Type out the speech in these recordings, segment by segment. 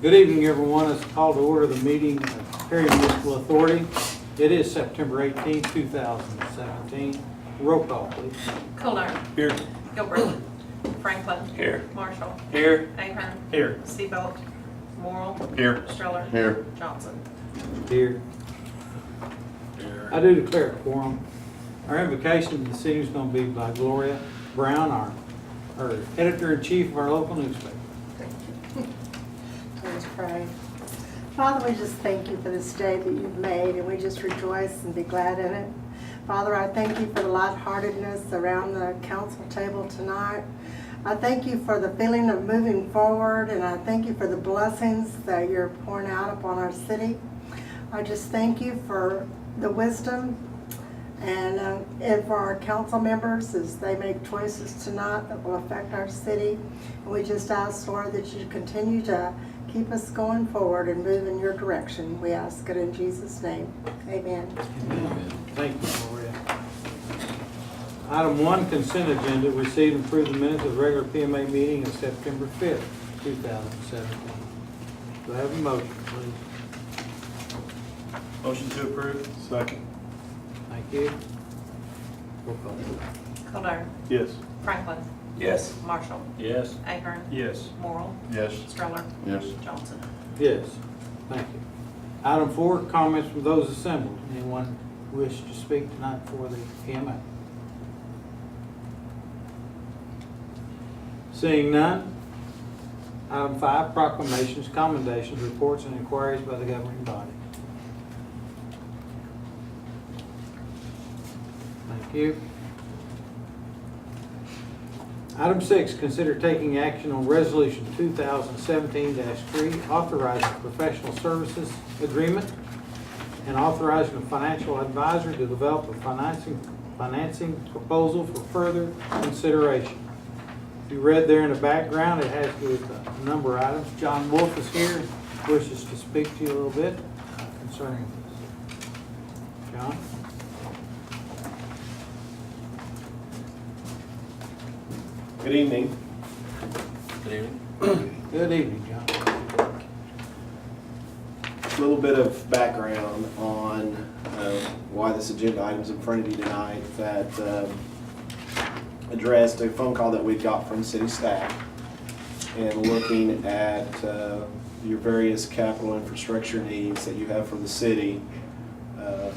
Good evening, everyone. It's called to order the meeting of Perry Municipal Authority. It is September 18, 2017. Roll call, please. Colner. Here. Gilbert. Franklin. Here. Marshall. Here. Ahern. Here. Seabelt. Morrell. Here. Stroller. Here. Johnson. Here. I do declare a quorum. Our invocation to the city is going to be by Gloria Brown, our editor-in-chief of our local newspaper. Let's pray. Father, we just thank you for this day that you've made, and we just rejoice and be glad in it. Father, I thank you for the lightheartedness around the council table tonight. I thank you for the feeling of moving forward, and I thank you for the blessings that you're pouring out upon our city. I just thank you for the wisdom and for our council members as they make choices tonight that will affect our city. And we just ask, Lord, that you continue to keep us going forward and move in your direction. We ask it in Jesus' name. Amen. Amen. Thank you, Gloria. Item 1, consent agenda. Receive and approve the minutes of the regular PMA meeting of September 5th, 2017. Do I have a motion, please? Motion to approve. Second. Thank you. Roll call. Colner. Yes. Franklin. Yes. Marshall. Yes. Ahern. Yes. Morrell. Yes. Stroller. Yes. Johnson. Yes. Thank you. Item 4, comments from those assembled. Anyone wish to speak tonight for the PMA? Seeing none. Item 5, proclamations, commendations, reports, and inquiries by the governing body. Thank you. Item 6, consider taking action on Resolution 2017-3, authorizing professional services agreement and authorizing a financial advisor to develop a financing proposal for further consideration. If you read there in the background, it has to do with a number of items. John Wolf is here and wishes to speak to you a little bit concerning this. John? Good evening. Good evening. Good evening, John. A little bit of background on why this agenda item is in front of you tonight that addressed a phone call that we got from city staff and looking at your various capital infrastructure needs that you have for the city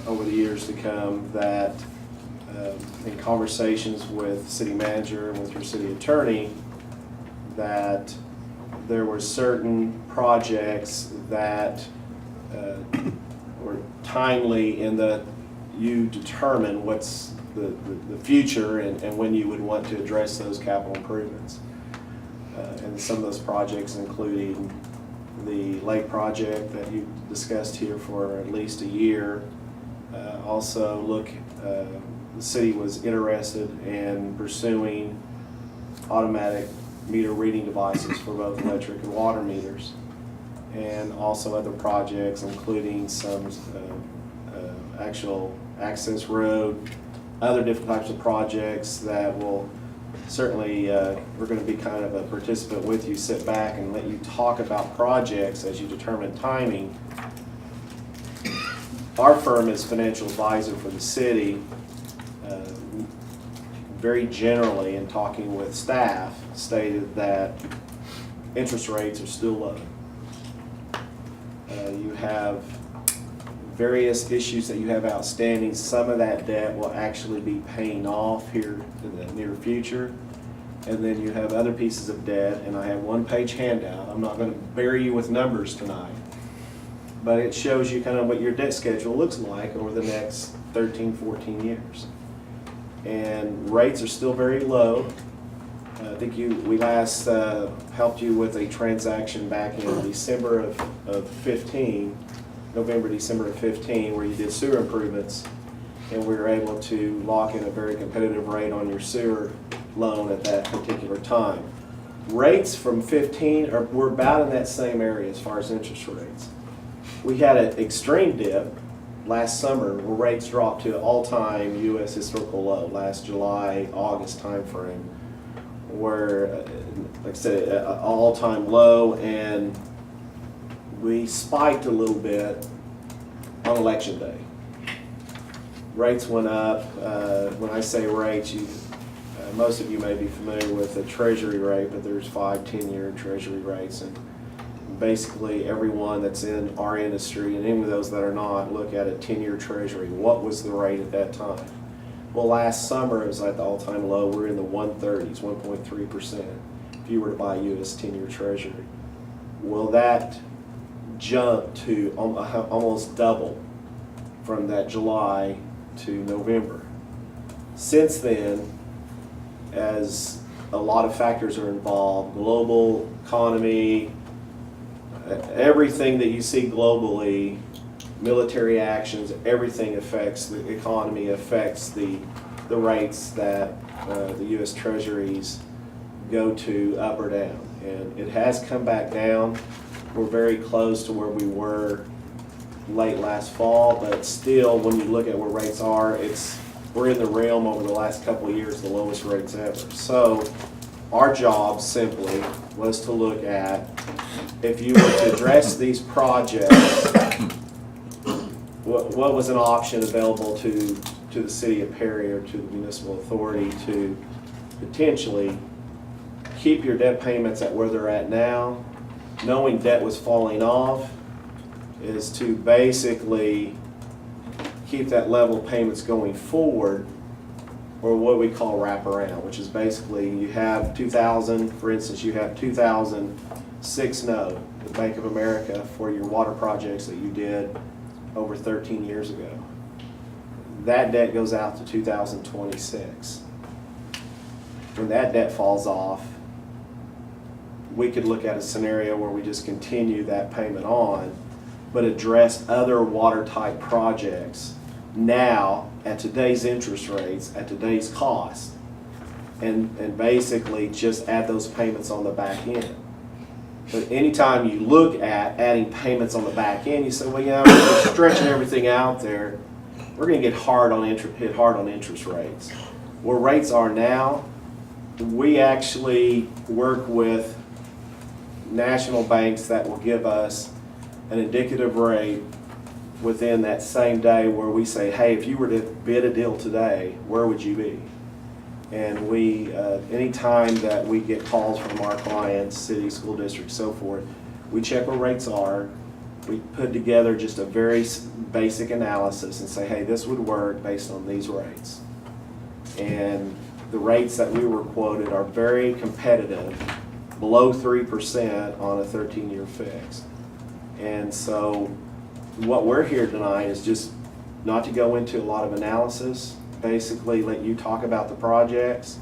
over the years to come, that in conversations with city manager and with your city attorney, that there were certain projects that were timely in that you determine what's the future and when you would want to address those capital improvements. And some of those projects including the lake project that you discussed here for at least a year. Also the city was interested in pursuing automatic meter reading devices for both electric and water meters, and also other projects including some actual access road, other different types of projects that will certainly, we're going to be kind of a participant with you, sit back and let you talk about projects as you determine timing. Our firm is financial advisor for the city. Very generally, in talking with staff, stated that interest rates are still low. You have various issues that you have outstanding. Some of that debt will actually be paying off here in the near future. And then you have other pieces of debt, and I have one-page handout. I'm not going to bury you with numbers tonight, but it shows you kind of what your debt schedule looks like over the next 13, 14 years. And rates are still very low. I think we last helped you with a transaction back in December of 15, November, December of 15, where you did sewer improvements, and we were able to lock in a very competitive rate on your sewer loan at that particular time. Rates from 15 were about in that same area as far as interest rates. We had an extreme dip last summer where rates dropped to an all-time U.S. historical low last July, August timeframe, where, like I said, an all-time low, and we spiked a little bit on election day. Rates went up. When I say rates, most of you may be familiar with the Treasury rate, but there's 5, 10-year Treasury rates, and basically everyone that's in our industry and any of those that are not look at a 10-year Treasury. What was the rate at that time? Well, last summer it was at the all-time low. We're in the 130s, 1.3%. If you were to buy a U.S. 10-year Treasury, well, that jumped to almost double from that July to November. Since then, as a lot of factors are involved, global economy, everything that you see globally, military actions, everything affects the economy, affects the rates that the U.S. Treasuries go to up or down. And it has come back down. We're very close to where we were late last fall, but still, when you look at where rates are, we're in the realm over the last couple of years, the lowest rates ever. So our job simply was to look at, if you were to address these projects, what was an option available to the city of Perry or to the municipal authority to potentially keep your debt payments at where they're at now, knowing debt was falling off, is to basically keep that level of payments going forward, or what we call wraparound, which is basically you have 2000, for instance, you have 2006 note, the Bank of America, for your water projects that you did over 13 years ago. That debt goes out to 2026. When that debt falls off, we could look at a scenario where we just continue that payment on, but address other water type projects now at today's interest rates, at today's cost, and basically just add those payments on the back end. But anytime you look at adding payments on the back end, you say, well, yeah, we're stretching everything out there, we're going to get hit hard on interest rates. Where rates are now, we actually work with national banks that will give us an indicative rate within that same day, where we say, hey, if you were to bid a deal today, where would you be? And we, anytime that we get calls from our clients, city, school districts, so forth, we check where rates are. We put together just a very basic analysis and say, hey, this would work based on these rates. And the rates that we were quoted are very competitive, below 3% on a 13-year fix. And so what we're here tonight is just not to go into a lot of analysis, basically let you talk about the projects,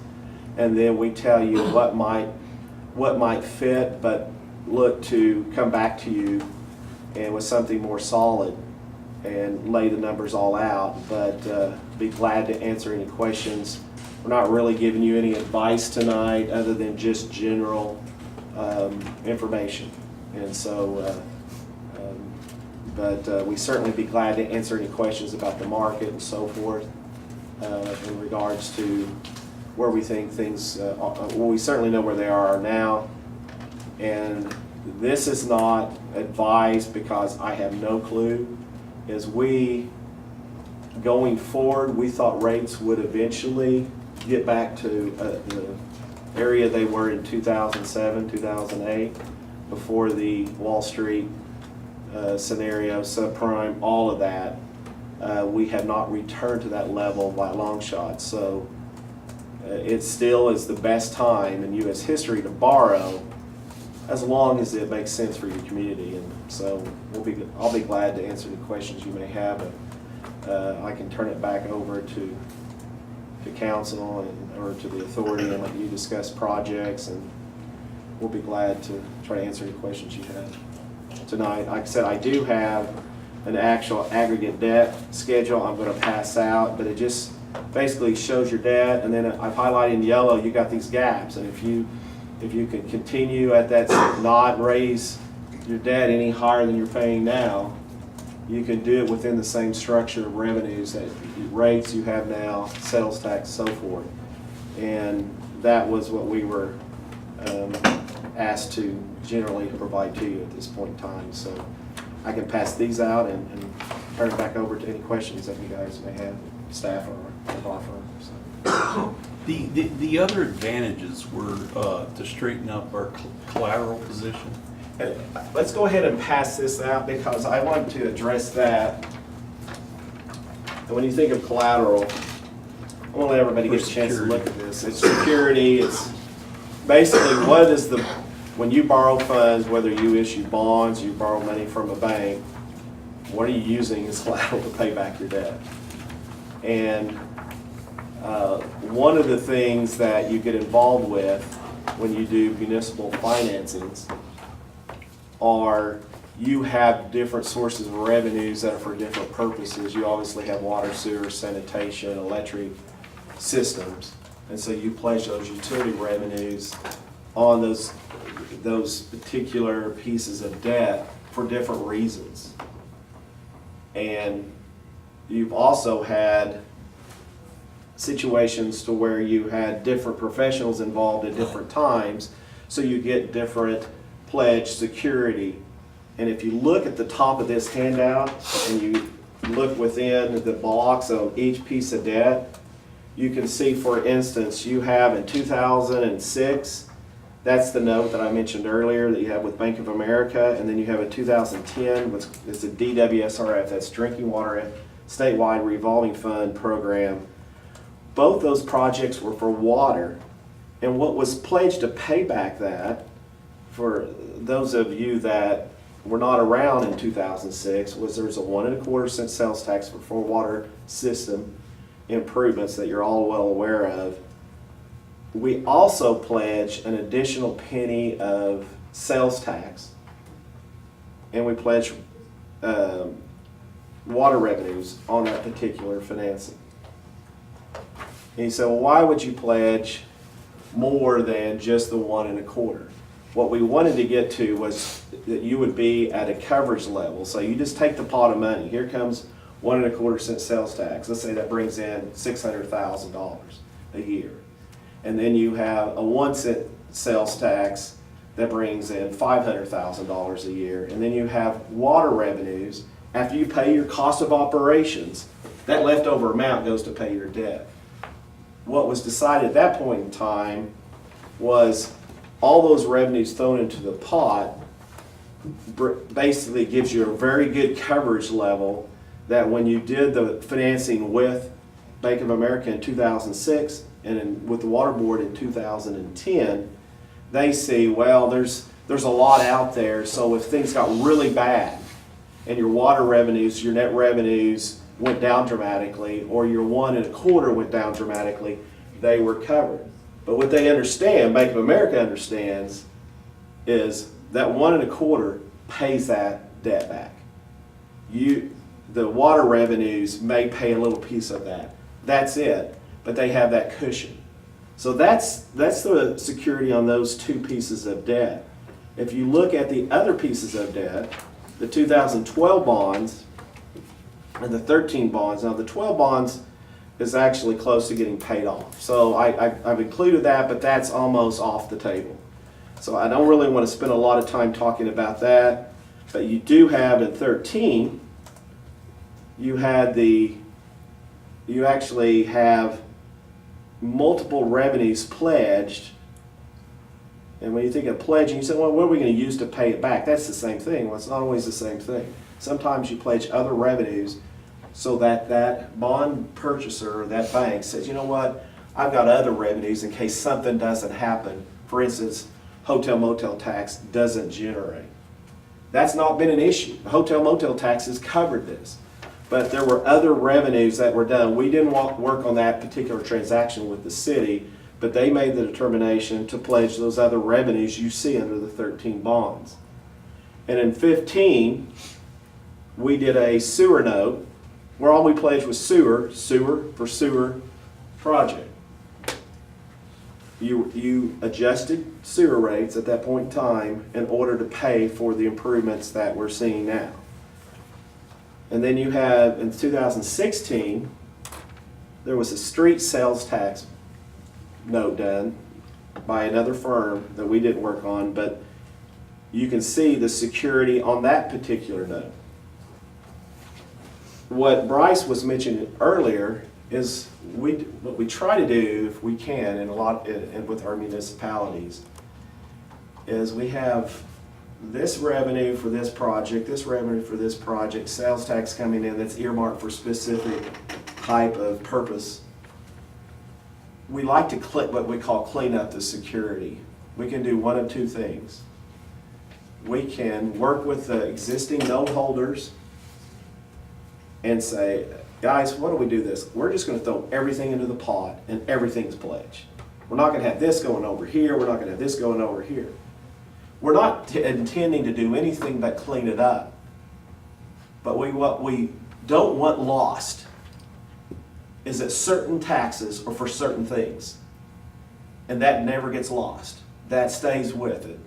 and then we tell you what might fit, but look to come back to you and with something more solid and lay the numbers all out, but be glad to answer any questions. We're not really giving you any advice tonight other than just general information. And so but we certainly be glad to answer any questions about the market and so forth in regards to where we think things, well, we certainly know where they are now. And this is not advice because I have no clue. As we, going forward, we thought rates would eventually get back to the area they were in 2007, 2008, before the Wall Street scenario, subprime, all of that. We have not returned to that level by a long shot. So it still is the best time in U.S. history to borrow, as long as it makes sense for your community. And so I'll be glad to answer any questions you may have. I can turn it back over to council or to the authority and let you discuss projects, and we'll be glad to try to answer any questions you have tonight. Like I said, I do have an actual aggregate debt schedule I'm going to pass out, but it just basically shows your debt, and then I've highlighted in yellow you got these gaps, and if you can continue at that, not raise your debt any higher than you're paying now, you can do it within the same structure of revenues, that rates you have now, sales tax, so forth. And that was what we were asked to generally provide to you at this point in time. So I can pass these out and turn it back over to any questions that you guys may have, staff or offer. So. The other advantages were to straighten up our collateral position. Let's go ahead and pass this out because I want to address that. And when you think of collateral, I want to let everybody get a chance to look at this. It's security, it's basically what is the, when you borrow funds, whether you issue bonds, you borrow money from a bank, what are you using as collateral to pay back your debt? And one of the things that you get involved with when you do municipal financings are you have different sources of revenues that are for different purposes. You obviously have water, sewer, sanitation, electric systems. And so you pledge those utility revenues on those particular pieces of debt for different reasons. And you've also had situations to where you had different professionals involved at different times, so you get different pledge security. And if you look at the top of this handout and you look within the blocks of each piece of debt, you can see, for instance, you have in 2006, that's the note that I mentioned earlier that you have with Bank of America, and then you have a 2010, which is a DWSRF, that's Drinking Water Statewide Revolving Fund Program. Both those projects were for water, and what was pledged to pay back that, for those of you that were not around in 2006, was there's a 1 1/4 cent sales tax for water system improvements that you're all well aware of. We also pledge an additional penny of sales tax, and we pledge water revenues on that particular financing. And you say, well, why would you pledge more than just the 1 1/4? What we wanted to get to was that you would be at a coverage level. So you just take the pot of money. Here comes 1 1/4 cent sales tax. Let's say that brings in $600,000 a year. And then you have a 1 cent sales tax that brings in $500,000 a year. And then you have water revenues. After you pay your cost of operations, that leftover amount goes to pay your debt. What was decided at that point in time was all those revenues thrown into the pot basically gives you a very good coverage level that when you did the financing with Bank of America in 2006 and with the Water Board in 2010, they see, well, there's a lot out there, so if things got really bad and your water revenues, your net revenues went down dramatically, or your 1 1/4 went down dramatically, they were covered. But what they understand, Bank of America understands, is that 1 1/4 pays that debt back. The water revenues may pay a little piece of that. That's it, but they have that cushion. So that's the security on those two pieces of debt. If you look at the other pieces of debt, the 2012 bonds and the 13 bonds. Now the 12 bonds is actually close to getting paid off. So I've included that, but that's almost off the table. So I don't really want to spend a lot of time talking about that. But you do have in 13, you actually have multiple revenues pledged. And when you think of pledging, you say, well, what are we going to use to pay it back? That's the same thing. Well, it's not always the same thing. Sometimes you pledge other revenues so that that bond purchaser or that bank says, you know what, I've got other revenues in case something doesn't happen. For instance, hotel motel tax doesn't generate. That's not been an issue. The hotel motel taxes covered this. But there were other revenues that were done. We didn't work on that particular transaction with the city, but they made the determination to pledge those other revenues you see under the 13 bonds. And in 15, we did a sewer note where all we pledged was sewer for sewer project. You adjusted sewer rates at that point in time in order to pay for the improvements that we're seeing now. And then you have, in 2016, there was a street sales tax note done by another firm that we didn't work on, but you can see the security on that particular note. What Bryce was mentioning earlier is what we try to do, if we can, and with our municipalities, is we have this revenue for this project, this revenue for this project, sales tax coming in that's earmarked for specific type of purpose. We like to what we call clean up the security. We can do one of two things. We can work with the existing note holders and say, guys, why don't we do this? We're just going to throw everything into the pot and everything's pledged. We're not going to have this going over here. We're not going to have this going over here. We're not intending to do anything but clean it up. But what we don't want lost is that certain taxes are for certain things. And that never gets lost. That stays with it.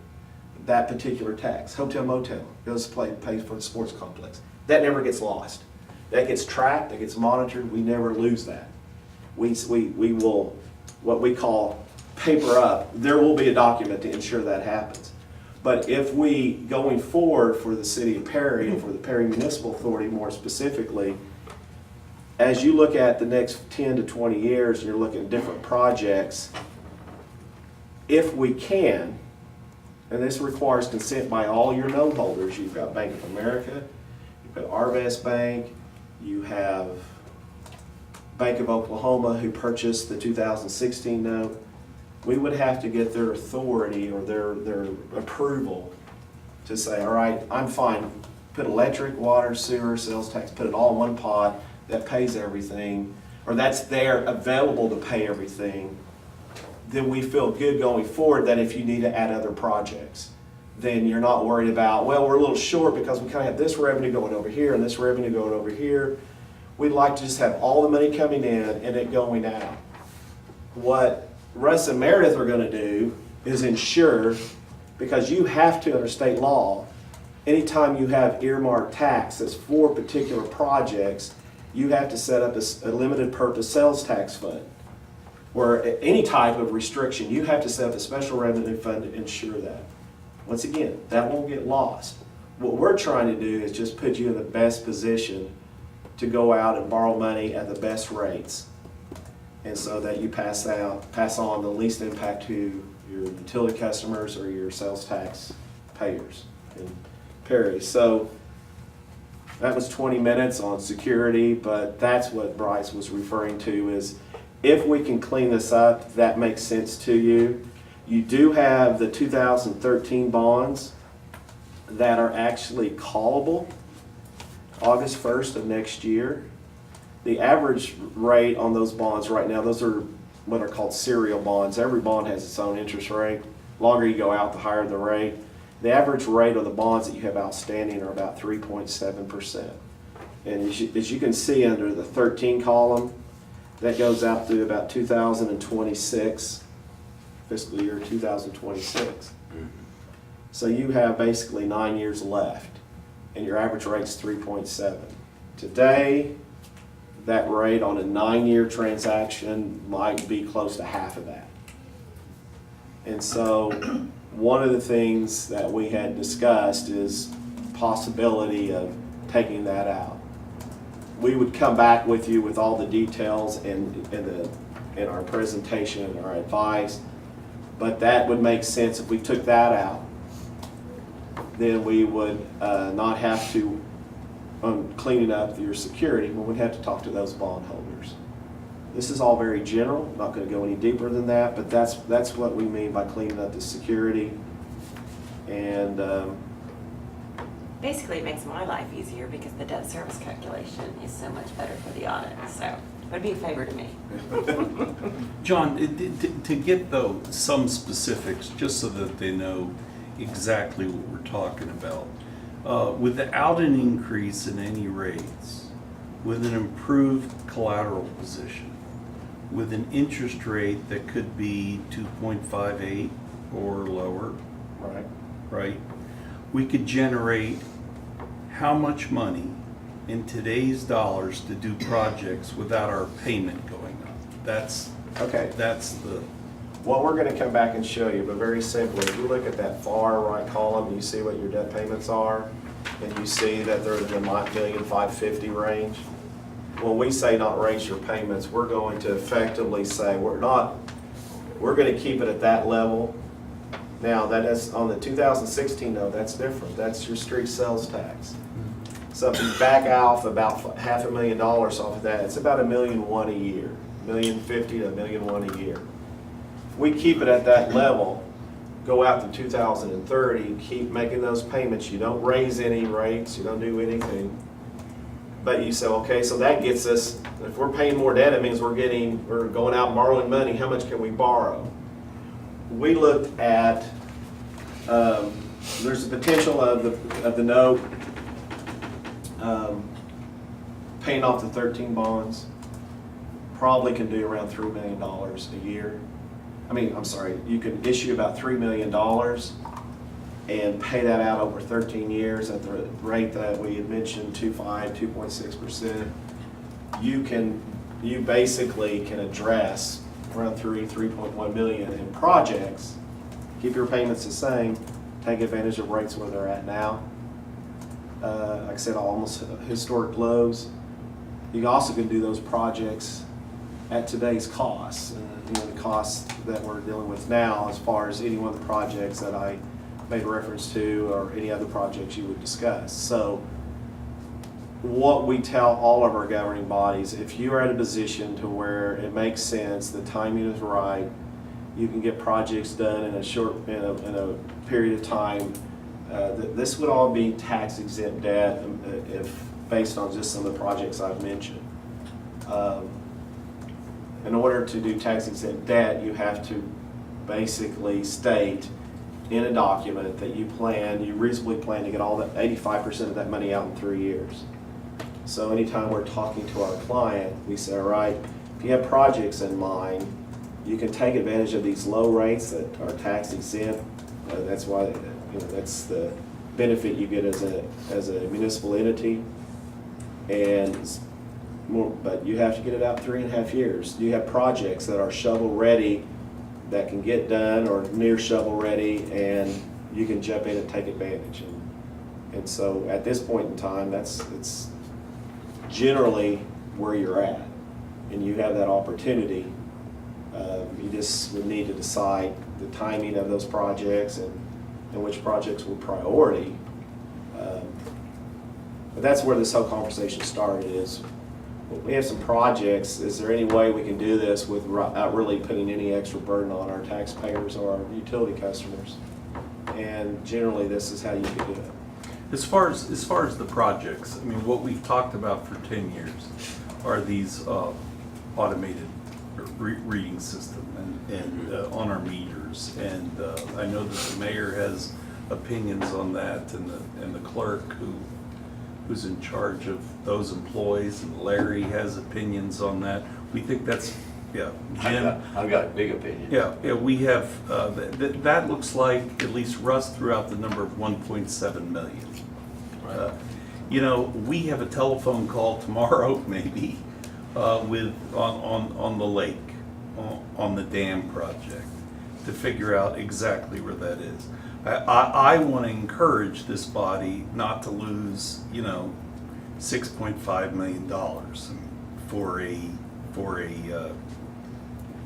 That particular tax. Hotel motel goes to pay for the sports complex. That never gets lost. That gets tracked, that gets monitored. We never lose that. We will, what we call paper up. There will be a document to ensure that happens. But if we, going forward for the city of Perry and for the Perry Municipal Authority more specifically, as you look at the next 10 to 20 years and you're looking at different projects, if we can, and this requires consent by all your note holders, you've got Bank of America, you've got Arvest Bank, you have Bank of Oklahoma who purchased the 2016 note, we would have to get their authority or their approval to say, all right, I'm fine, put electric, water, sewer, sales tax, put it all in one pot that pays everything, or that's there available to pay everything. Then we feel good going forward that if you need to add other projects, then you're not worried about, well, we're a little short because we kind of have this revenue going over here and this revenue going over here. We'd like to just have all the money coming in and it going out. What Russ and Meredith are going to do is ensure, because you have to under state law, anytime you have earmarked tax that's for particular projects, you have to set up a limited purpose sales tax fund. Where any type of restriction, you have to set up a special revenue fund to ensure that. Once again, that won't get lost. What we're trying to do is just put you in the best position to go out and borrow money at the best rates. And so that you pass on the least impact to your utility customers or your sales tax payers in Perry. So that was 20 minutes on security, but that's what Bryce was referring to is if we can clean this up, that makes sense to you. You do have the 2013 bonds that are actually callable August 1st of next year. The average rate on those bonds right now, those are what are called serial bonds. Every bond has its own interest rate. The longer you go out, the higher the rate. The average rate of the bonds that you have outstanding are about 3.7%. And as you can see under the 13 column, that goes out through about 2026, fiscal year 2026. So you have basically 9 years left, and your average rate's 3.7. Today, that rate on a 9-year transaction might be close to half of that. And so one of the things that we had discussed is possibility of taking that out. We would come back with you with all the details in our presentation and our advice, but that would make sense if we took that out. Then we would not have to, cleaning up your security, we would have to talk to those bondholders. This is all very general, I'm not going to go any deeper than that, but that's what we mean by cleaning up the security. And basically, it makes my life easier because the debt service calculation is so much better for the audit, so it would be a favor to me. John, to get though some specifics, just so that they know exactly what we're talking about, without an increase in any rates, with an improved collateral position, with an interest rate that could be 2.58 or lower, right? We could generate how much money in today's dollars to do projects without our payment going up? That's okay. the What we're gonna come back and show you, but very simply, if you look at that far right column, you see what your debt payments are, and you see that they're in the $1,550,000 range. When we say not raise your payments, we're going to effectively say, we're gonna keep it at that level. Now, that is, on the 2016 though, that's different, that's your street sales tax. So if you back off about $500,000 off of that, it's about $1.1 million a year, $1,050,000 to $1.1 million a year. If we keep it at that level, go out to 2030, keep making those payments, you don't raise any rates, you don't do anything. But you say, okay, so that gets us, if we're paying more debt, it means we're going out and borrowing money, how much can we borrow? We looked at, there's the potential of the note, paying off the 13 bonds, probably can do around $3 million a year. You can issue about $3 million and pay that out over 13 years at the rate that we had mentioned, 2.6%. You basically can address around 3.1 million in projects, keep your payments the same, take advantage of rates where they're at now. Like I said, almost historic lows. You also can do those projects at today's costs. The costs that we're dealing with now, as far as any one of the projects that I made reference to, or any other projects you would discuss. So, what we tell all of our governing bodies, if you are at a position to where it makes sense, the timing is right, you can get projects done in a period of time. This would all be tax exempt debt if based on just some of the projects I've mentioned. In order to do tax exempt debt, you have to basically state in a document that you reasonably plan to get all that 85% of that money out in 3 years. So anytime we're talking to our client, we say, all right, if you have projects in mind, you can take advantage of these low rates that are tax exempt. That's why, that's the benefit you get as a municipal entity. But you have to get it out 3.5 years. You have projects that are shovel ready that can get done or near shovel ready, and you can jump in and take advantage. And so at this point in time, it's generally where you're at, and you have that opportunity. You just would need to decide the timing of those projects and which projects were priority. But that's where this whole conversation started is, we have some projects, is there any way we can do this without really putting any extra burden on our taxpayers or our utility customers? And generally, this is how you can do it. As far as the projects, what we've talked about for 10 years are these automated reading system and on our meters. And I know that the mayor has opinions on that, and the clerk who's in charge of those employees, and Larry has opinions on that. We think that's, yeah, Jim. I've got big opinions. Yeah, we have, that looks like at least Russ threw out the number of 1.7 million. Right. We have a telephone call tomorrow, maybe, on the lake, on the dam project, to figure out exactly where that is. I want to encourage this body not to lose, $6.5 million for a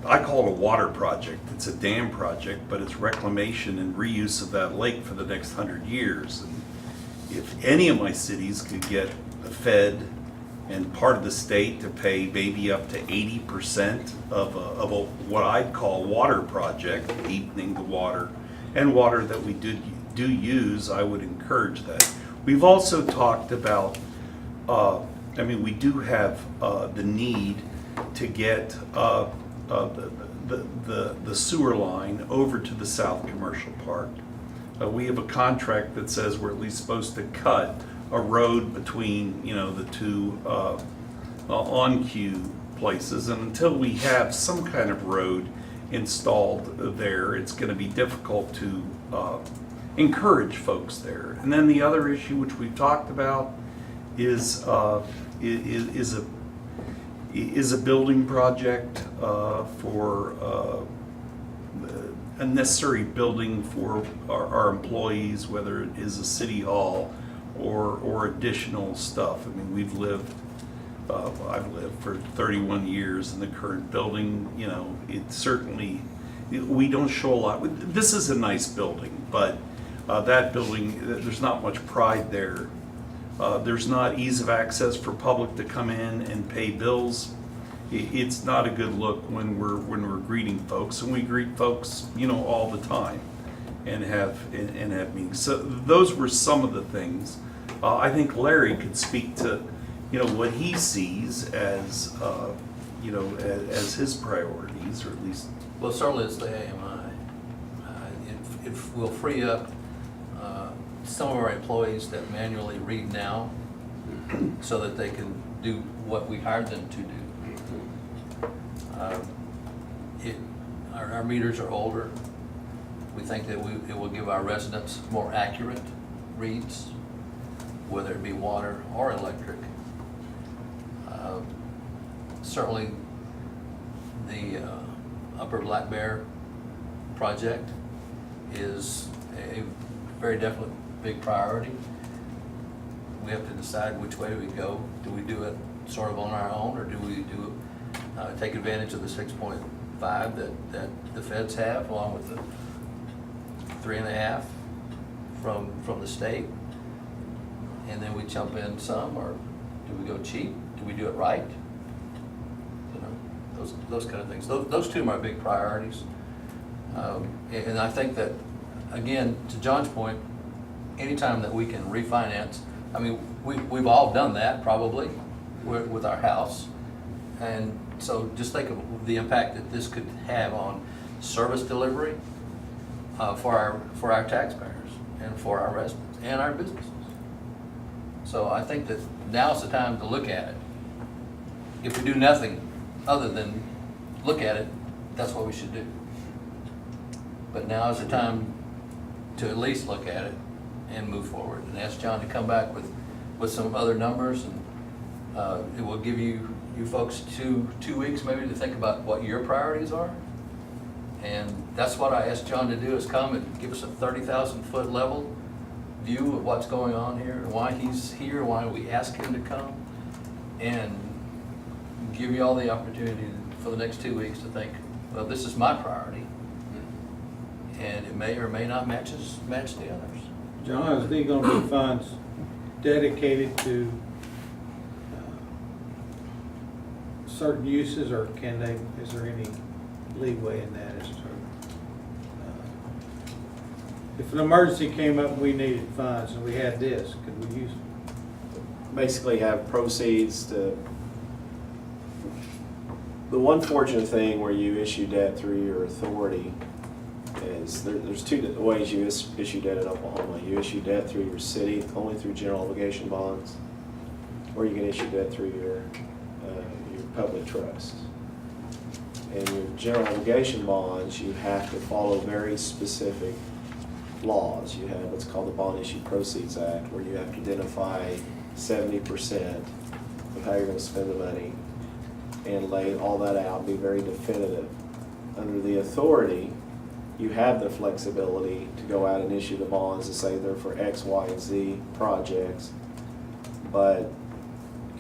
I call it a water project. It's a dam project, but it's reclamation and reuse of that lake for the next 100 years. And if any of my cities could get the Fed and part of the state to pay maybe up to 80% of a what I'd call water project, deepening the water, and water that we do use, I would encourage that. We've also talked about, we do have the need to get the sewer line over to the South Commercial Park. We have a contract that says we're at least supposed to cut a road between, the two on-queue places, and until we have some kind of road installed there, it's going to be difficult to encourage folks there. And then the other issue, which we've talked about, is a building project for a necessary building for our employees, whether it is a city hall or additional stuff. I mean, I've lived for 31 years in the current building. You know, it certainly, we don't show a lot. This is a nice building, but that building, there's not much pride there. There's not ease of access for public to come in and pay bills. It's not a good look when we're greeting folks, and we greet folks, you know, all the time, and have meetings. So those were some of the things. I think Larry could speak to, you know, what he sees as, you know, as his priorities, or at least. Well, certainly it's the AMI. It will free up some of our employees that manually read now so that they can do what we hired them to do. Our meters are older. We think that it will give our residents more accurate reads, whether it be water or electric. Certainly the Upper Black Bear project is a very definite big priority. We have to decide which way we go. Do we do it sort of on our own, or do we take advantage of the 6.5 that the feds have, along with the 3.5 from the state, and then we jump in some, or do we go cheap? Do we do it right? You know, those kind of things. Those two are my big priorities, and I think that, again, to John's point, anytime that we can refinance, I mean, we've all done that probably with our house, and so just think of the impact that this could have on service delivery for our taxpayers and for our residents and our businesses. So I think that now's the time to look at it. If we do nothing other than look at it, that's what we should do. But now is the time to at least look at it and move forward, and ask John to come back with some other numbers, and it will give you folks two weeks maybe to think about what your priorities are. And that's what I asked John to do, is come and give us a 30,000-foot level view of what's going on here, and why he's here, why we ask him to come, and give you all the opportunity for the next 2 weeks to think, well, this is my priority, and it may or may not match the others. John, is there gonna be funds dedicated to certain uses, or is there any leeway in that as to, if an emergency came up and we needed funds and we had this, could we use it? Basically have proceeds to, the one fortunate thing where you issue debt through your authority is there's two ways you issue debt in Oklahoma. You issue debt through your city, only through general obligation bonds, or you can issue debt through your public trust. And your general obligation bonds, you have to follow very specific laws. You have what's called the Bond Issue Proceeds Act, where you have to identify 70% of how you're going to spend the money and lay all that out, be very definitive. Under the authority, you have the flexibility to go out and issue the bonds and say they're for X, Y, and Z projects, but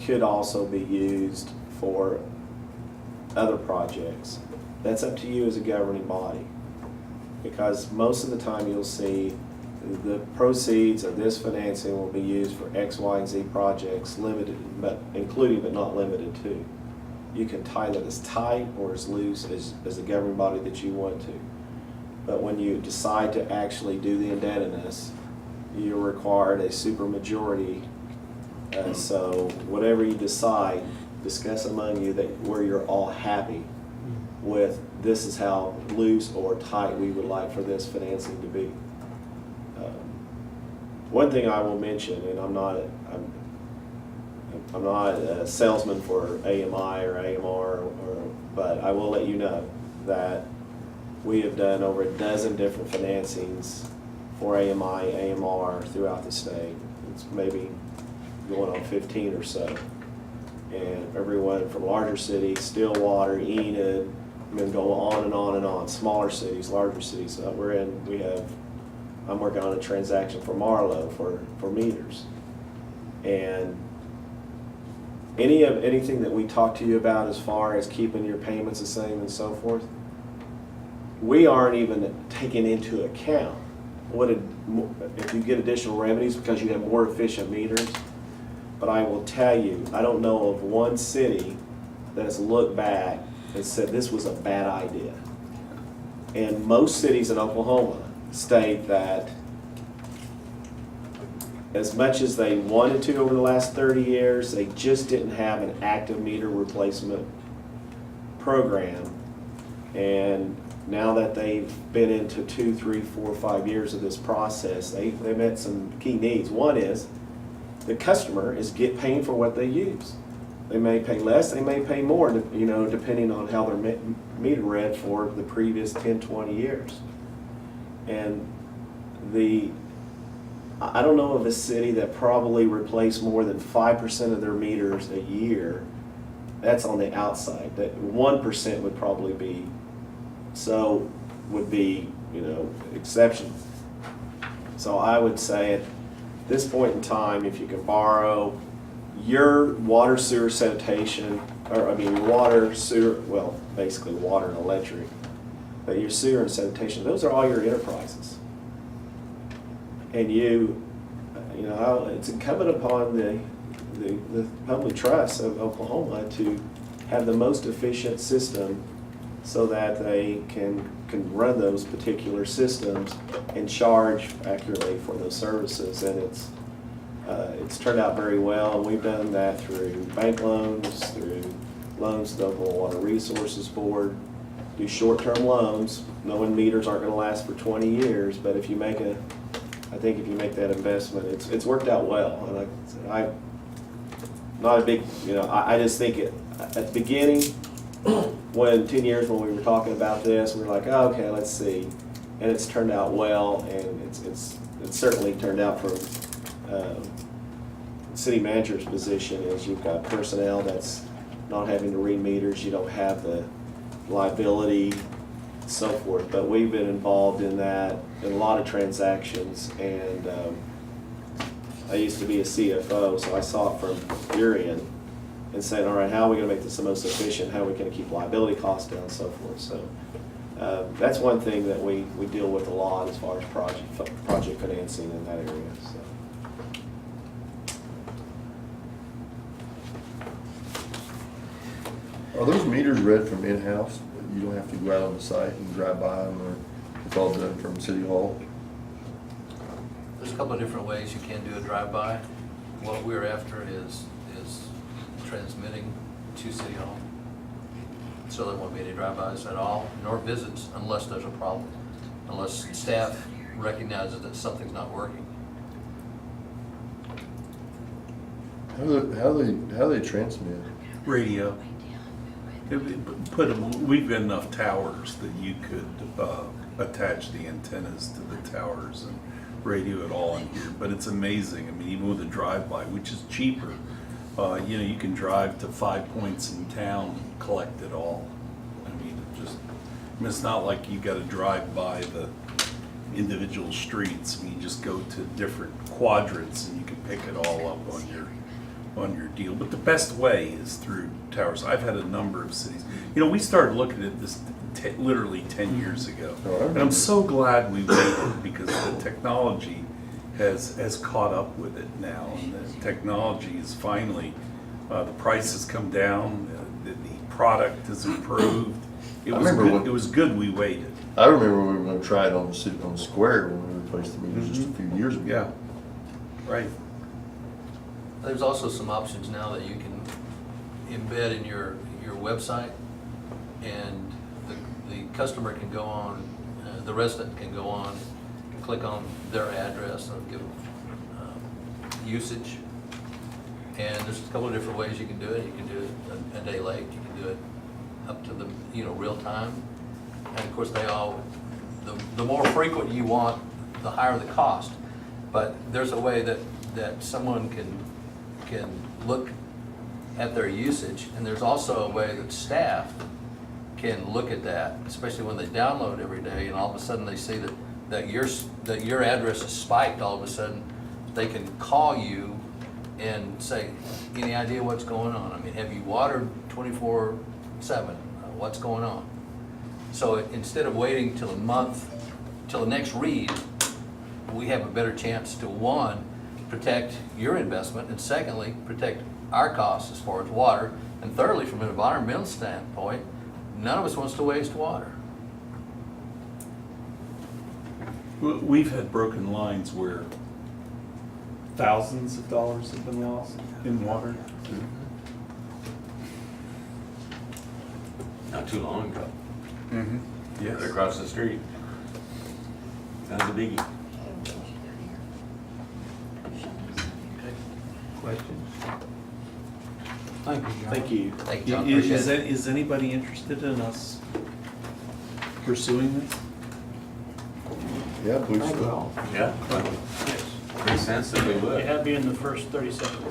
could also be used for other projects. That's up to you as a governing body, because most of the time you'll see the proceeds of this financing will be used for X, Y, and Z projects, limited, but including but not limited to. You can tie that as tight or as loose as a governing body that you want to. But when you decide to actually do the indebtedness, you're required a supermajority. So whatever you decide, discuss among you that where you're all happy with, this is how loose or tight we would like for this financing to be. One thing I will mention, and I'm not a salesman for AMI or AMR, but I will let you know that we have done over a dozen different financings for AMI, AMR throughout the state. It's maybe going on 15 or so. And everyone from larger cities, Stillwater, Enid, I mean, go on and on and on, smaller cities, larger cities. I'm working on a transaction for Marlowe for meters. And anything that we talk to you about as far as keeping your payments the same and so forth, we aren't even taking into account if you get additional revenues because you have more efficient meters. But I will tell you, I don't know of one city that has looked back and said this was a bad idea. And most cities in Oklahoma state that as much as they wanted to over the last 30 years, they just didn't have an active meter replacement program. And now that they've been into 2, 3, 4, 5 years of this process, they met some key needs. One is the customer is paying for what they use. They may pay less, they may pay more, depending on how their meter read for the previous 10, 20 years. And I don't know of a city that probably replaced more than 5% of their meters a year. That's on the outside. That 1% would probably be, exceptional. So I would say at this point in time, if you can borrow your water, sewer, sanitation, basically water and electric, but your sewer and sanitation, those are all your enterprises. And it's incumbent upon the public trust of Oklahoma to have the most efficient system so that they can run those particular systems and charge accurately for those services. And it's turned out very well, and we've done that through bank loans, through loans to the Oklahoma Water Resources Board, do short-term loans, knowing meters aren't going to last for 20 years, but if you make that investment, it's worked out well. And I'm not a big, I just think at the beginning, 10 years when we were talking about this, we were like, oh, okay, let's see. And it's turned out well, and it's certainly turned out from city manager's position is you've got personnel that's not having to read meters, you don't have the liability, and so forth. But we've been involved in that in a lot of transactions, and I used to be a CFO, so I saw it from Urian and saying, all right, how are we going to make this the most efficient? How are we going to keep liability costs down and so forth? So that's one thing that we deal with a lot as far as project financing in that area. So. Are those meters read from in-house? You don't have to go out on the site and drive by them, or it's all done from City Hall? There's a couple of different ways you can do a drive-by. What we're after is transmitting to City Hall. So there won't be any drive-bys at all, nor visits unless there's a problem, unless staff recognizes that something's not working. How do they transmit? Radio. We've got enough towers that you could attach the antennas to the towers and radio it all in here. But it's amazing. I mean, even with a drive-by, which is cheaper, you can drive to 5 points in town and collect it all. I mean, it's not like you got to drive by the individual streets. I mean, you just go to different quadrants and you can pick it all up on your deal. But the best way is through towers. I've had a number of cities. We started looking at this literally 10 years ago. And I'm so glad we waited because the technology has caught up with it now. And the technology is finally, the price has come down, the product has improved. It was good we waited. I remember we were going to try it on the square when we replaced the meters just a few years ago. Yeah, right. There's also some options now that you can embed in your website, and the customer can go on, the resident can go on, click on their address and give them usage. And there's a couple of different ways you can do it. You can do it a day late. You can do it up to the real time. And of course, the more frequent you want, the higher the cost. But there's a way that someone can look at their usage, and there's also a way that staff can look at that, especially when they download every day, and all of a sudden they see that your address is spiked all of a sudden, they can call you and say, any idea what's going on? I mean, have you watered 24/7? What's going on? So instead of waiting till a month, till the next read, we have a better chance to, one, protect your investment, and secondly, protect our costs as far as water, and thirdly, from an environmental standpoint, none of us wants to waste water. We've had broken lines where thousands of dollars have been lost in water. Not too long ago. Yes. Across the street. That was a biggie. Questions? Thank you, John. Thank you. Thank you, John, appreciate it. Is anybody interested in us pursuing this? Yeah, I believe Thank you so. all. Yeah. Makes sense that we would. It had to be in the first 30 seconds.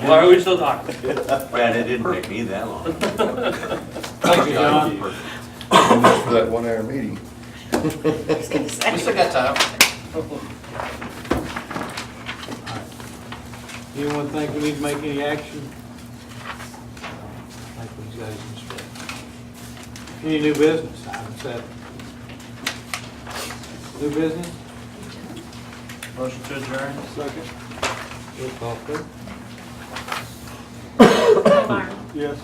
Why are we still talking? Brad, it didn't take me that long. Thank you, John. And that's for that 1 hour meeting. We still got time. Anyone think we need to make any action? I think these guys can stay. Any new business? Item 7. New business? Motion to adjourn. Second. Roll call, please. Goldar. Yes.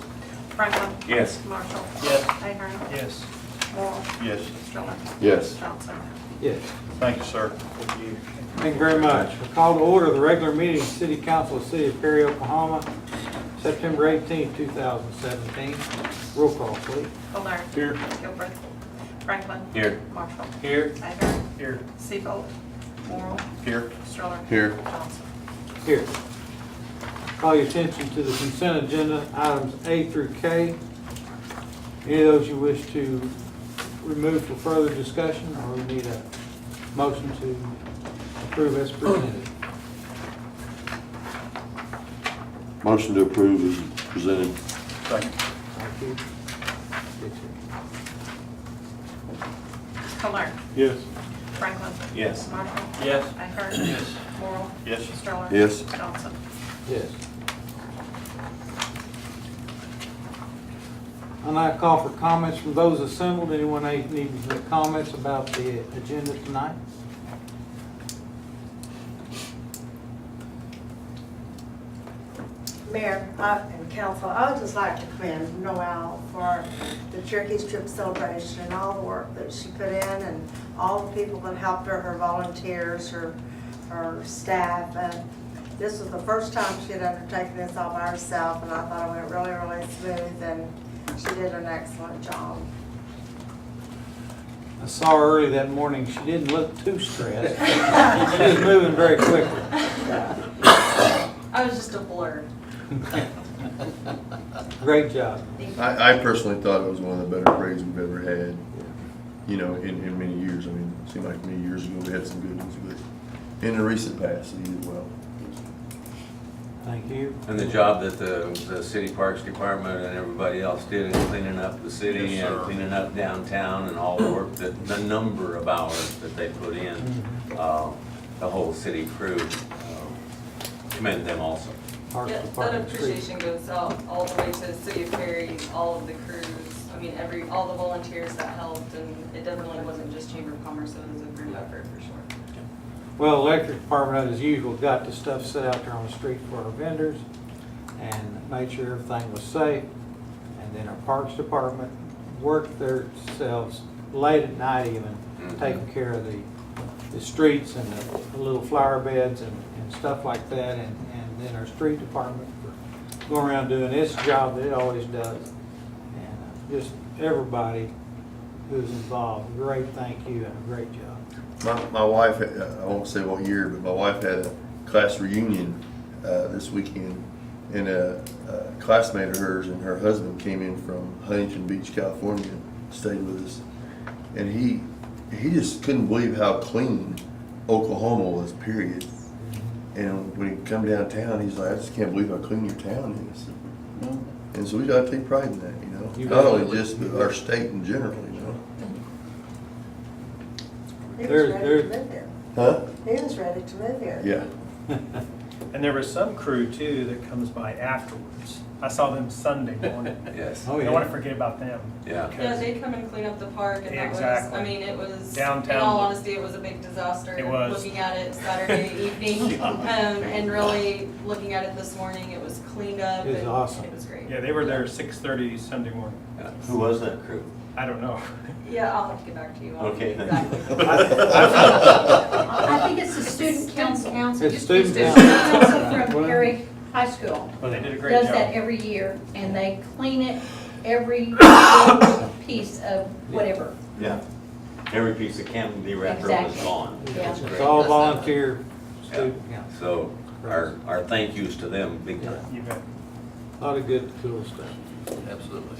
Franklin. Yes. Marshall. Yes. Ahern. Yes. Morrow. Yes. Stroller. Yes. Johnson. Yes. Thank you, sir. Thank you very much. We call to order the regular meeting of the City Council of the City of Perry, Oklahoma, September 18, 2017. Roll call, please. Goldar. Here. Gilbert. Franklin. Here. Marshall. Here. Ahern. Here. Seabolt. Morrow. Here. Stroller. Here. Johnson. Here. Call your attention to the consent agenda, items A through K. Any of those you wish to remove for further discussion, or we need a motion to approve as presented? Motion to approve is presented. Second. Thank you. Goldar. Yes. Franklin. Yes. Marshall. Yes. Ahern. Yes. Morrow. Yes. Stroller. Yes. Johnson. Yes. I'll now call for comments from those assembled. Anyone need comments about the agenda tonight? Mayor and council, I would just like to commend Noel for the Turkey Strip celebration and all the work that she put in, and all the people that helped her volunteers, her staff. And this was the first time she had undertaken this all by herself, and I thought it went really, really smooth, and she did an excellent job. I saw her early that morning. She didn't look too stressed. She was moving very quickly. I was just a blur. Great job. I personally thought it was one of the better parades we've ever had, you know, in many years. I mean, it seemed like many years ago we had some good ones, but in the recent past, he did well. Thank you. And the job that the city parks department and everybody else did in cleaning up the city Yes, sir. and cleaning up downtown and all the work that, the number of hours that they put in, the whole city crew, commend them also. Parks Yeah, that Department Street. appreciation goes out all the way to the city of Perry, all of the crews. I mean, all the volunteers that helped, and it definitely wasn't just Chamber of Commerce, it was a group effort for sure. Well, electric department, as usual, got the stuff set out there on the street for our vendors and made sure everything was safe. And then our parks department worked themselves late at night even, taking care of the streets and the little flower beds and stuff like that. And then our street department for going around doing its job that it always does. And just everybody who's involved, great thank you and a great job. My wife, I won't say what year, but my wife had a class reunion this weekend, and a classmate of hers and her husband came in from Huntington Beach, California, stayed with us, and he just couldn't believe how clean Oklahoma was, period. And when he come downtown, he's like, I just can't believe how clean your town is. And so we gotta take pride in that, you know? You Not only bet. just our state in general, you know? He was There's- ready there's- to live here. Huh? He was ready to live here. Yeah. And there was some crew too that comes by afterwards. I saw them Sunday morning. Yes, Oh, I don't want yeah. to forget about them. yeah. Yeah, they come and clean up the park and that was, Exactly. I mean, it was, in Downtown all look- honesty, it was a big disaster. It was. Looking at it Saturday evening, and really looking at it this morning, it was cleaned up. It was and awesome. It was great. Yeah, they were there 6:30 Sunday morning. Yeah. Who was that crew? I don't know. Yeah, I'll have to get back to you on Okay. exactly. I think it's the student council. It's student Council council. from Perry High School Well, they did a great does job. that every year, and they clean it, every little piece of whatever. Yeah. Every piece of candy wrapper was Exactly. gone. Yeah. It's It's great. all volunteer student Yeah. council. So our thank yous to them, big time. You bet. A lot of good, cool stuff. Absolutely.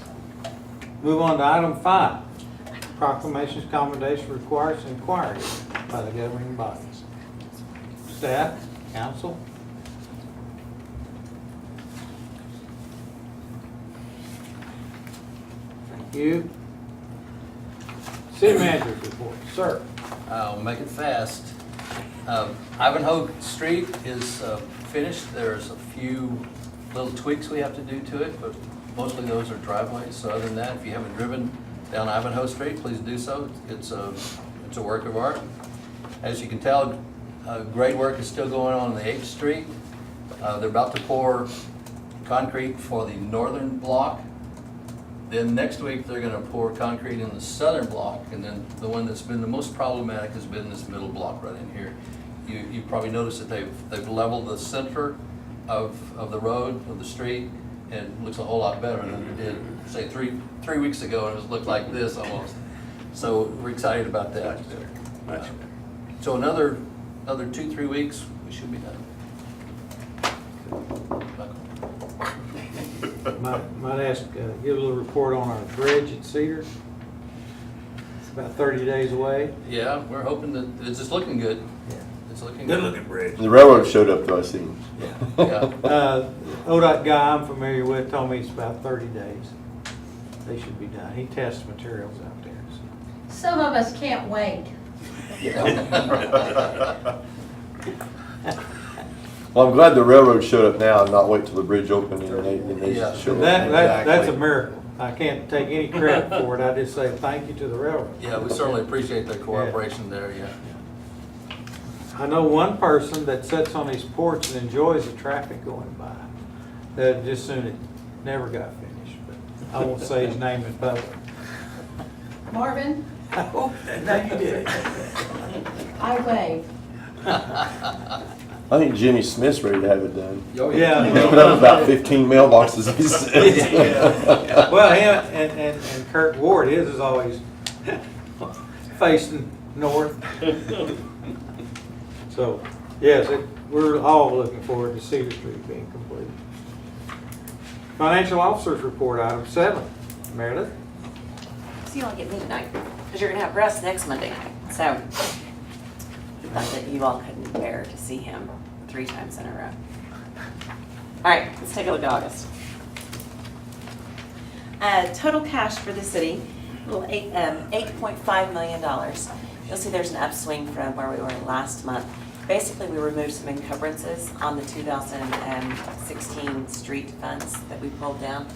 Move on to item 5. Proclamations, commendation requires inquiry by the governing bodies. Staff, council. Thank you. City manager's report, sir. I'll make it fast. Ivanhoe Street is finished. There's a few little tweaks we have to do to it, but mostly those are driveways. So other than that, if you haven't driven down Ivanhoe Street, please do so. It's a work of art. As you can tell, grade work is still going on the 8th Street. They're about to pour concrete for the northern block. Then next week, they're gonna pour concrete in the southern block, and then the one that's been the most problematic has been this middle block right in here. You probably noticed that they've leveled the center of the road, of the street, and it looks a whole lot better than it did, say, three weeks ago, and it looked like this almost. So we're excited about that. Much better, much better. So another 2-3 weeks, we should be done. Might ask, give a little report on our bridge at Cedar. It's about 30 days away. Yeah, we're hoping that, it's just looking good. Yeah. It's looking good. bridge. The railroad showed up though, I seen. Yeah. ODOT guy I'm familiar with told me it's about 30 days. They should be done. He tests materials out there. So. Some of us can't wait. Well, I'm glad the railroad showed up now and not wait till the bridge opened and they Yeah. showed up. That's a Exactly. miracle. I can't take any credit for it. I just say thank you to the railroad. Yeah, we certainly appreciate their cooperation there, yeah. I know one person that sits on his porch and enjoys the traffic going by. That just soon it never got finished, but I won't say his name in public. Marvin, No, you did. I wave. I think Jimmy Smith's ready to have it done. Yeah. He's put up about 15 mailboxes, he says. Yeah. Well, him and Kurt Ward, his is always facing north. So, yes, we're all looking forward to Cedar Street being completed. Financial Officers Report, item 7. Meredith? So you all get me tonight, because you're gonna have Russ next Monday night. So, not that you all couldn't bear to see him 3 times in a row. All right, let's take a look at August. Total cash for the city, $8.5 million. You'll see there's an upswing from where we were last month. Basically, we removed some encumbrances on the 2016 street funds that we pulled down.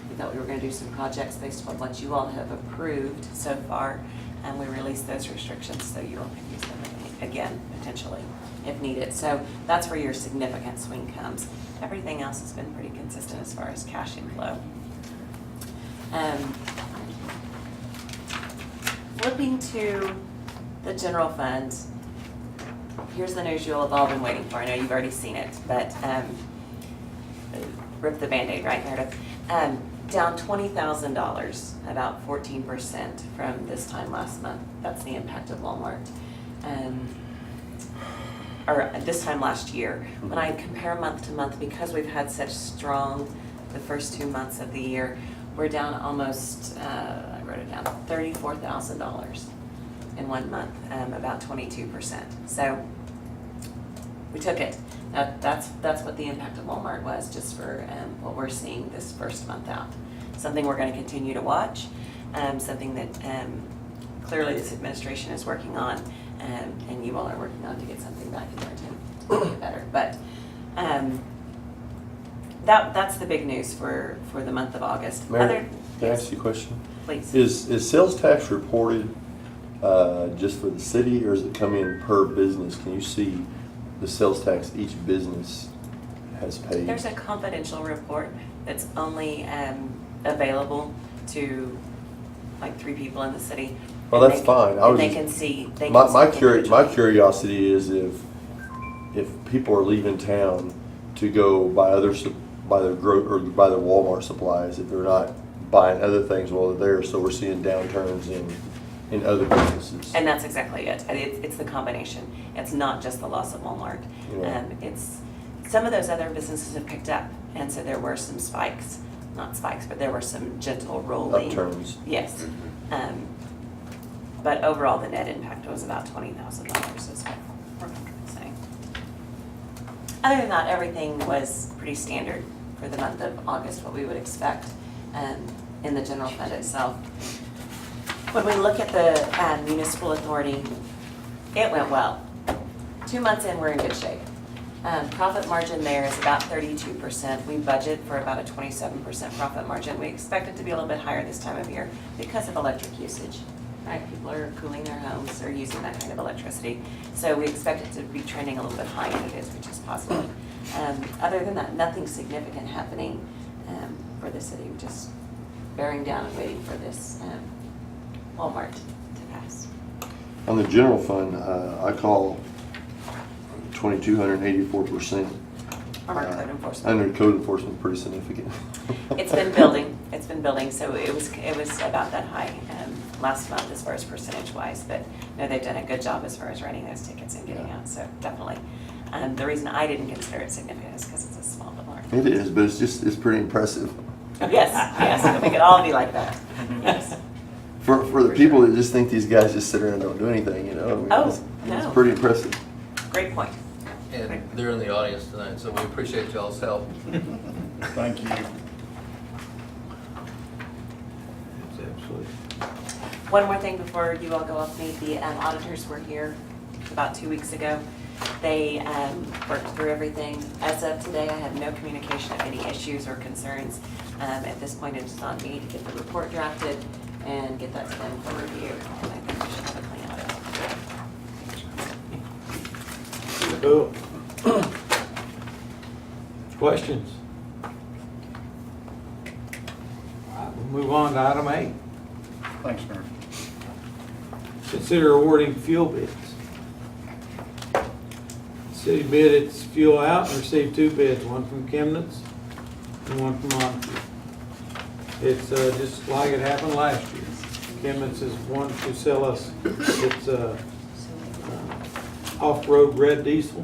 We thought we were going to do some projects based upon what you all have approved so far, and we released those restrictions so you all can use them again, potentially, if needed. So that's where your significant swing comes. Everything else has been pretty consistent as far as cash inflow. Flipping to the general fund, here's the news you'll have all been waiting for. I know you've already seen it, but rip the Band-Aid, right, Meredith? Down $20,000, about 14% from this time last month. That's the impact of Walmart. Or this time last year. When I compare month to month, because we've had such strong, the first 2 months of the year, we're down almost, I wrote it down, $34,000 in 1 month, about 22%. So we took it. That's what the impact of Walmart was, just for what we're seeing this first month out. Something we're going to continue to watch, something that clearly this administration is working on, and you all are working on to get something back in there to make it better. But that's the big news for the month of August. Mary, can I ask you a question? Please. Is sales tax reported just for the city, or does it come in per business? Can you see the sales tax each business has paid? There's a confidential report that's only available to like 3 people in the city. Well, And that's they fine. can- I was and they just- can see. They My, can my, see curi- my individually. curiosity is if people are leaving town to go buy buy their buy their Walmart supplies, if they're not buying other things while they're there, so we're seeing downturns in other businesses. And that's exactly it. It's the combination. It's not just the loss of Walmart. Yeah. It's, some of those other businesses have picked up, and so there were some spikes, not spikes, but there were some gentle rolling. Upturns. Yes. But overall, the net impact was about $20,000 is what we're comfortable saying. Other than that, everything was pretty standard for the month of August, what we would expect in the general fund itself. When we look at the municipal authority, it went well. 2 months in, we're in good shape. Profit margin there is about 32%. We budget for about a 27% profit margin. We expect it to be a little bit higher this time of year because of electric usage. Right, people are cooling their homes, they're using that kind of electricity. So we expect it to be trending a little bit higher than it is, which is positive. Other than that, nothing significant happening for the city. We're just bearing down and waiting for this Walmart to pass. On the general fund, I call 2,284%. Armored code enforcement. Under code enforcement, pretty significant. It's been building, so it was about that high last month as far as percentage wise, but no, they've done a good job as far as writing those tickets and getting out, so definitely. The reason I didn't consider it significant is because it's a small department. It is, but it's pretty impressive. Yes, we could all be like that, yes. For the people that just think these guys just sit around and don't do anything, you know? I mean, Oh, it's no. pretty impressive. Great point. And they're in the audience tonight, so we appreciate y'all's help. Thank you. It's absolutely. One more thing before you all go off meet, the auditors were here about 2 weeks ago. They worked through everything. As of today, I have no communication of any issues or concerns. At this point, it's on me to get the report drafted and get that to them for review. And I think we should have a clean audit. Cool. Questions? All right, we'll move on to item 8. Thanks, Mayor. Consider awarding fuel bids. City bid its fuel out and received 2 bids, one from Chemnitz and one from Montague. It's just like it happened last year. Chemnitz is wanting to sell us its off-road red diesel,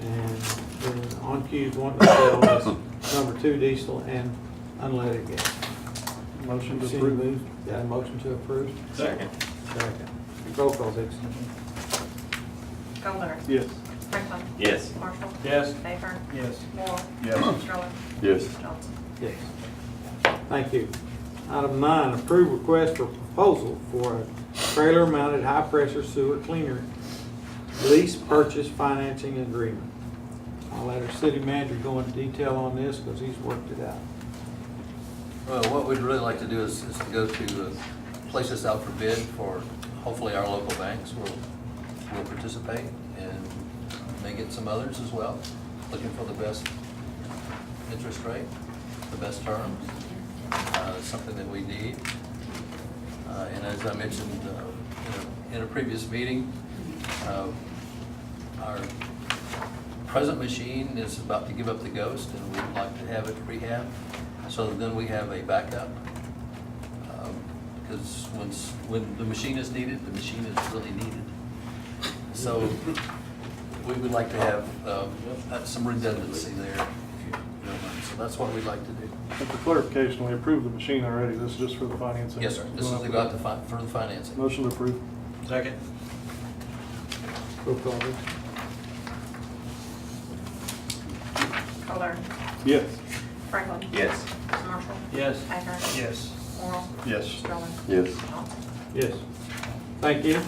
and then OnQ's wanting to sell us number 2 diesel and unleaded gas. Motion to Cindy approve. moved. Got a motion to approve? Second. Second. Roll call, Dixon. Goldar. Yes. Franklin. Yes. Marshall. Yes. Bayford. Yes. Moore. Yes. Sherwood. Yes. Johnson. Yes. Thank you. Item 9, approve request for proposal for a trailer-mounted high-pressure sewer cleaner lease purchase financing agreement. I'll let our city manager go into detail on this because he's worked it out. Well, what we'd really like to do is to go to place this out for bid for, hopefully our local banks will participate, and may get some others as well, looking for the best interest rate, the best terms, something that we need. And as I mentioned in a previous meeting, our present machine is about to give up the ghost, and we'd like to have it rehab, so then we have a backup. Because when the machine is needed, the machine is really needed. So we would like to have some redundancy there, if you don't mind. So that's what we'd like to do. And for clarification, we approved the machine already. This is just for the financing. Yes, sir. This is to go out for the financing. Motion to approve. Second. Roll call, please. Color. Yes. Franklin. Yes. Marshall. Yes. Ahern. Yes. Morrow. Yes. Sterling. Yes. Johnson. Yes. Thank you.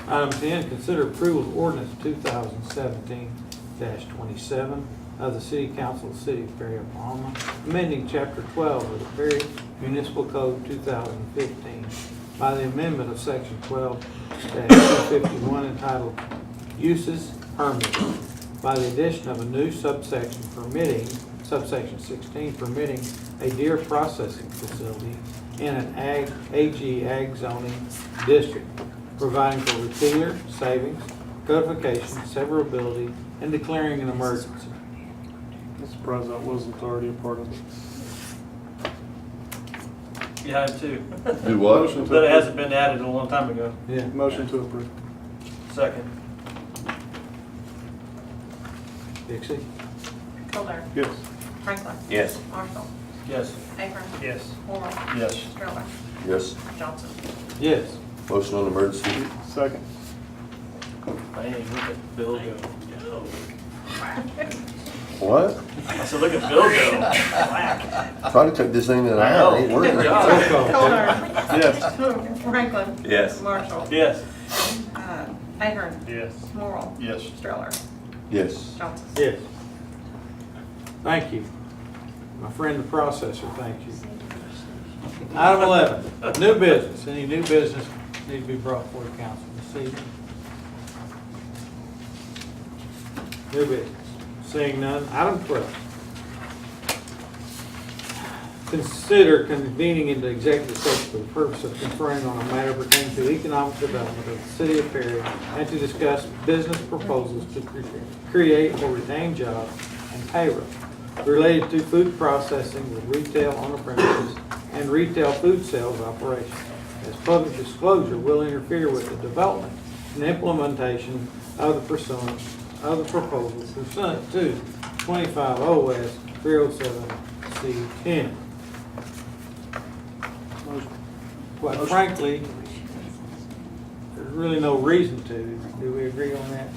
Item 10, consider approval of ordinance 2017-27 of the City Council of the City of Perry, Oklahoma, amending Chapter 12 of the Perry Municipal Code 2015 by the amendment of Section 12-251 entitled Uses Permitted by the addition of a new subsection permitting, subsection 16, permitting a deer processing facility in an AG ag zoning district, providing for repealer, savings, codification, severability, and declaring an emergency. I'm surprised that wasn't already a part of it. Yeah, I am too. Do what? Motion to But it approve. hasn't been added a long time ago. Yeah. Motion to approve. Second. Dixie? Color. Yes. Franklin. Yes. Marshall. Yes. Ahern. Yes. Morrow. Yes. Sterling. Yes. Johnson. Yes. Motion on emergency? Second. Man, look at Bill go. What? I said, look at Bill go. Whack. Try to cut this thing in an hour, it ain't working. Good Roll job. call. Color. Yes. Franklin. Yes. Marshall. Yes. Ahern. Yes. Morrow. Yes. Sterling. Yes. Johnson. Yes. Thank you. My friend the processor, thank you. Item 11, new business. Any new business need to be brought before the council this evening? New business. Seeing none. Item 12. Consider convening into executive session for the purpose of conferring on a matter pertaining to economic development of the city of Perry and to discuss business proposals to create or retain jobs and payroll related to food processing with retail on the premises and retail food sales operations. As public disclosure will interfere with the development and implementation of the proposal pursuant to 25 OS 307C10. Quite frankly, there's really no reason to. Do we agree on that?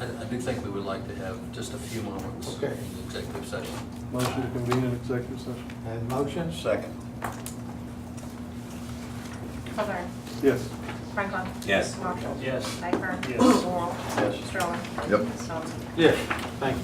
I do think we would like to have just a few moments Okay. in the executive session. Motion to convene an executive session. Have a motion? Second. Color. Yes. Franklin. Yes. Marshall. Yes. Ahern. Yes. Morrow. Yes. Sterling. Yep. Johnson. Yes, thank you.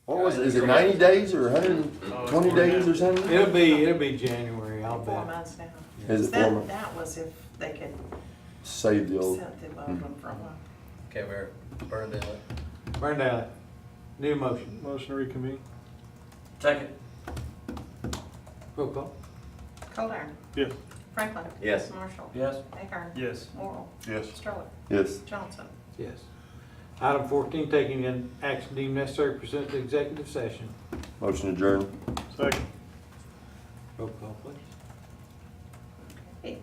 What was it, is it 90 days or 120 days or something? It'll be January, I'll 4 bet. months now. Is it 4 months? That was if they could Save the old. set the old one for a while. Okay, Mayor, Burndale. Burndale, new motion. Motion to reconvene? Second. Roll call. Coldiron. Yes. Franklin. Yes. Marshall. Yes. Ahern. Yes. Morrell. Yes. Stroller. Yes. Johnson. Yes. Item 14, taking an action deemed necessary to present to executive session. Motion adjourned. Second. Roll call, please. Hey.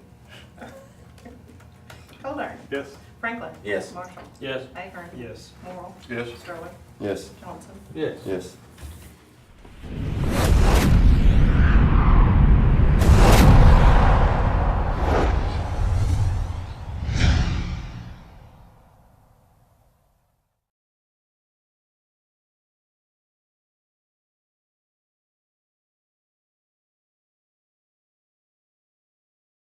Coldiron. Yes. Franklin. Yes. Marshall. Yes. Ahern. Yes. Morrell. Yes. Stroller. Yes. Johnson. Yes. Yes.